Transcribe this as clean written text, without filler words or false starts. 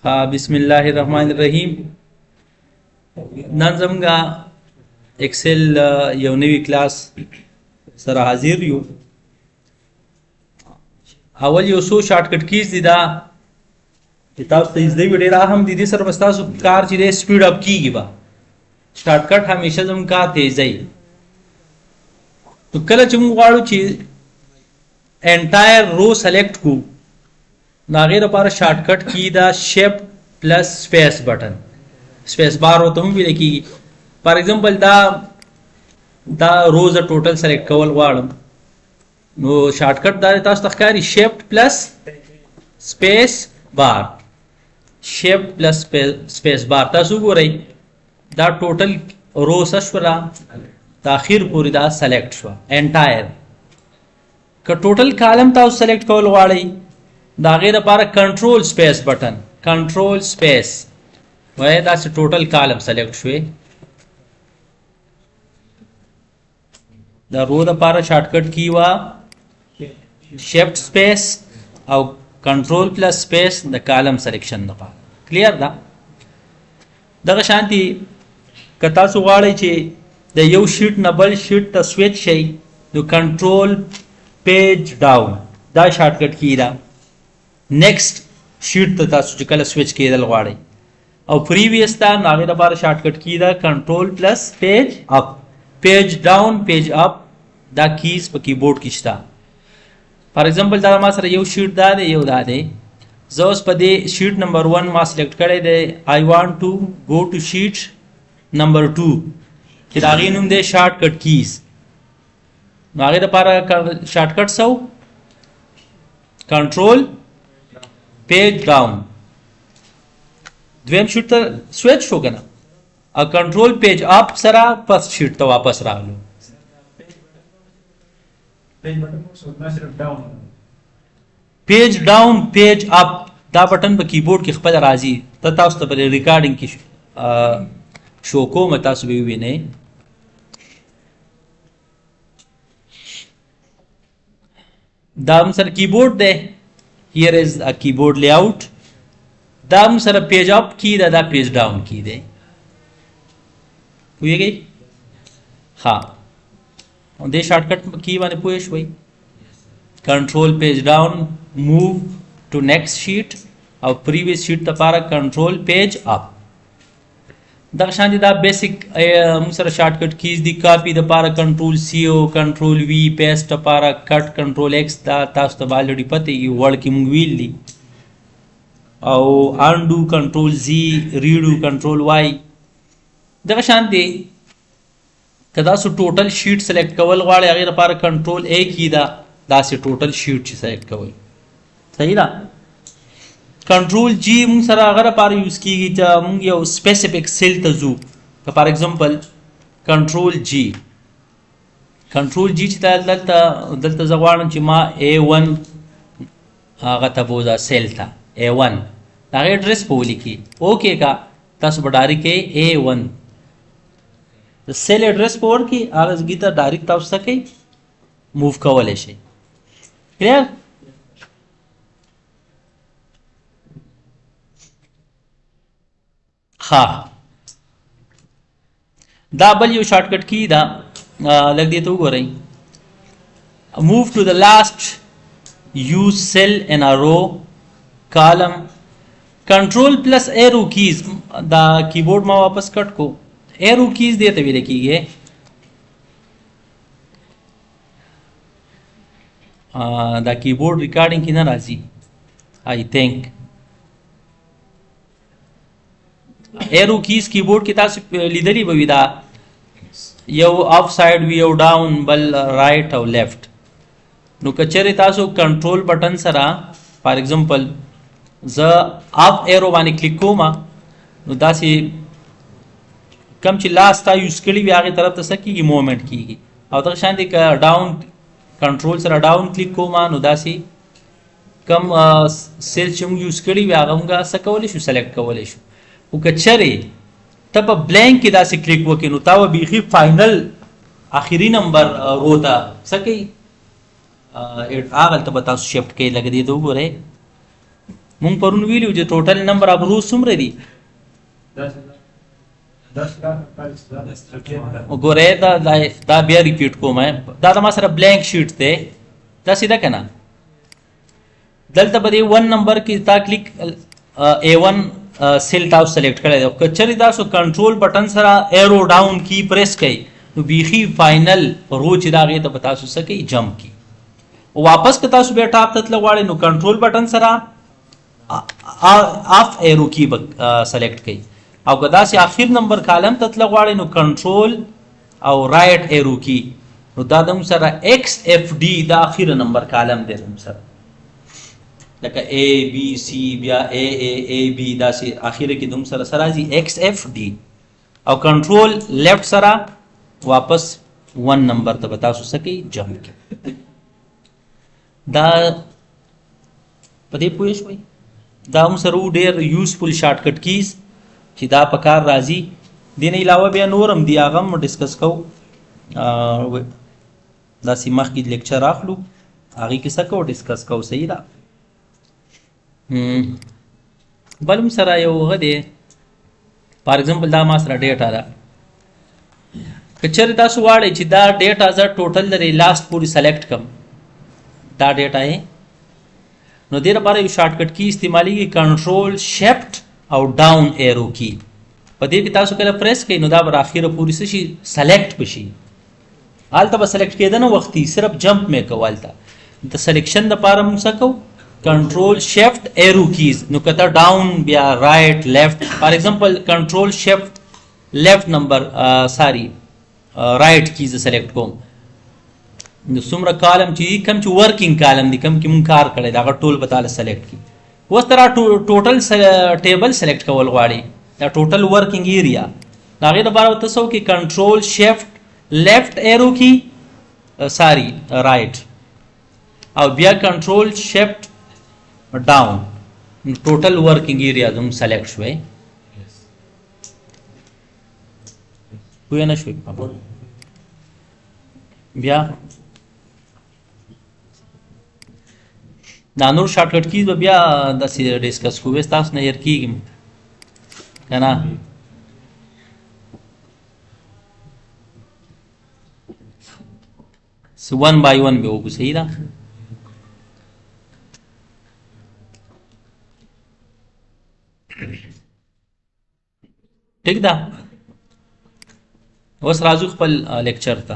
बिस्मिल्लाहिर्रहमानिर्रहीम। नन जमगा एक्सेल यौ नवी क्लास सर हाजिर यू। अवल यो सो शॉर्टकट कीज दिदा किताब से इजदे वीडियो राहम दीदी सर बस्ता सु कार चिरे स्पीड अप की बा शॉर्टकट हमेशा जम का तेज है तो कल चुम वाड़ू चीज एंटायर रो सेलेक्ट को नागेर पर शॉर्टकट की the shift plus space button space bar हो तुम भी देखिए for example the rows total select कवल वाड़म नो शॉर्टकट दा तास तखकारी shift plus space bar shift plus space bar तासु गो रही द टोटल रो सशवरा ताखिर पूरी दा सेलेक्ट शवा एंटायर का टोटल कॉलम ता सेलेक्ट कवल वाड़ी दागेर पारा control space button control space वह दा से टोटल कॉलम सेलेक्ट हुए द रो द पारा शॉर्टकट की वा शिफ्ट स्पेस और control plus space the column selection the clear दा दगा शांति कता सुगाड़े चे द यो शीट न बल शीट द स्विच शे द कंट्रोल पेज डाउन दा शॉर्टकट की दा नेक्स्ट शीट तथा कल स्विच के दलवाड़े और प्रीवियस था नागे बार शॉर्टकट की दा control plus page up page down page up दा कीज पर कीबोर्ड किस्ता फॉर एग्जांपल दा मा सर यो शीट दा दे यो दा दे जोस पदे शीट नंबर 1 मा सिलेक्ट करे दे I want to go to sheet number 2 किदागी नुम दे शॉर्टकट कीज नागे बार shortcut so control page down द्वेम शीट तो स्विच होगा ना और कंट्रोल पेज अप सरा फर्स्ट शीट तो वापस रहा लो पेज डाउन पेज अप दा बटन पर कीबोर्ड की खपल राजी तथा उस पर रिकॉर्डिंग की शो को मता सुबह हुई ने दाम sir keyboard they here is a keyboard layout दाम सर पेज अप की दा पेज डाउन की दे हुई गई हाँ और दे शॉर्टकट की माने पुश भाई control page down move to next sheet और प्रीवियस शीट तपारा कंट्रोल पेज अप दक्षांति दा बेसिक मुसर शॉर्टकट कीज दी कॉपी द पारा कंट्रोल सी ओ कंट्रोल वी पेस्ट पारा कट कंट्रोल एक्स दा तास तो ऑलरेडी पता है वर्ड की मुंगवील ली और अनडू कंट्रोल जी रीडू कंट्रोल वाई दक्षांति कदा सु टोटल शीट सेलेक्ट कवल वाले अगर पारा कंट्रोल ए की दा से टोटल शीट सेलेक्ट कवल सही ना कंट्रोल जी मुंग सरा अगर पार यूज की गई था मुंग या स्पेसिफिक सेल तजू तो फॉर एग्जांपल कंट्रोल जी चिता दलता जवान चिमा A1 आगा तबोजा सेल था A1 आगे एड्रेस पोली की ओके का तस बडारी के A1 तो सेल एड्रेस पोर की आगे गीता डायरेक्ट तब सके मूव कवले से क्लियर हाँ W शॉर्टकट की दा लग दिए तो रही move to the last use cell in a row column control plus arrow keys the keyboard में वापस कट को एरो कीज देते भी देखिए द कीबोर्ड रिकॉर्डिंग की ना राजी I think arrow keys keyboard की तास लीदरी बविदा यो अप साइड वी यो डाउन बल राइट और लेफ्ट नु कचरे तासो कंट्रोल बटन सरा फॉर एग्जांपल ज अप एरो वानी क्लिक को मा नु दासी कम ची लास्ट यूज के लिए आगे तरफ तक की मूवमेंट की और तक शांति का डाउन कंट्रोल सरा डाउन क्लिक को मा नु दासी कम सेल चुम यूज के लिए आगमगा सकवले शु सेलेक्ट कवले शु कचरे तब ब्लैंक की दासी क्लिक वो किनु ताव बीखी फाइनल आखिरी नंबर रोता सके आगल तो बता शिफ्ट के लग दिए दो गोरे مونږ پرون ویلو چې ټوټل نمبر اف روز څومره دي؟ وګوره دا بیا ریپیټ کوم دا ما سره بلانک شیټ دی دا سیده کنه دلته به 1 نمبر کې تا کلیک A1 سیل تاسو سلیکټ کړی دی کچری تاسو کنټرول بٹن سره ایرو ډاون کی پریس کړئ نو بیخي فائنل رو چې دا غي ته تاسو سکی جمپ کی واپس که تاسو به ټاپ ته لغواړئ نو کنټرول بٹن سره اف ایرو کی سلیکټ کړئ او که داسې اخر نمبر کالم ته لغواړئ نو کنټرول او رائټ ایرو کی نو دا د سره ایکس اف ډی دا اخر نمبر کالم دی سره لکه A B C بیا A B داسې اخر کې دوم سره راځي ایکس اف ډی او کنټرول لیفت سره واپس 1 نمبر ته تاسو سکی جمپ دا پدې پوه شوي دا هم سره ډېر یوزفل شارټ کټ کیز چې دا په کار راځي دې نه علاوه بیا نور هم دی هغه هم ډسکس کوو داسې مخکې لیکچر اخلو هغې کې څه کوو ډسکس کوو صحیح ده بل هم سره یو هغه دی فار ایگزامپل دا ما سره ډیټا ده که چېرې تاسو غواړئ چې دا ډیټا زه ټوټل لري لاست پورې سلیکټ کړم دا ډیټا یې نو دې لپاره یو شارټ کټ کی استعمالیږي کنټرول شفټ او ډاون ایرو کی په دې کې تاسو کله پریس کړئ نو دا به اخره پورې څه شي سلیکټ بشي هلته به سلیکټ کېده نه وختي صرف جمپ مې کوو هلته د سلیکشن دپاره موږ څه کوو کنټرول شفټ ایرو کیز نو کته ډاون بیا رائټ لیفٹ فار ایگزامپل کنټرول شفټ لیفٹ نمبر ساری رائټ کیز سلیکټ کوم نو څومره کالم چې کم چې ورکینګ کالم دي کم کې مونږ کار کړی دا ټول به تعالی سلیکټ کی اوس تر ټوټل ټیبل سلیکټ کول غواړي دا ټوټل ورکینګ ایریا دا غي د بار تاسو کې کنټرول شفټ لیفٹ ایرو کی ساری رائټ او بیا کنټرول شفټ ډاون ټوټل ورکینګ ایریا زموږ سلیکټ شوی پوه نه شوي بیا دا نور شارټ کټ کیز به بیا داسې ډسکس کوو تاسو نه هېر کېږم که نه ون بای ون به وکړو صحیح ده ٹھیک ده اوس راځو خپل لیکچر ته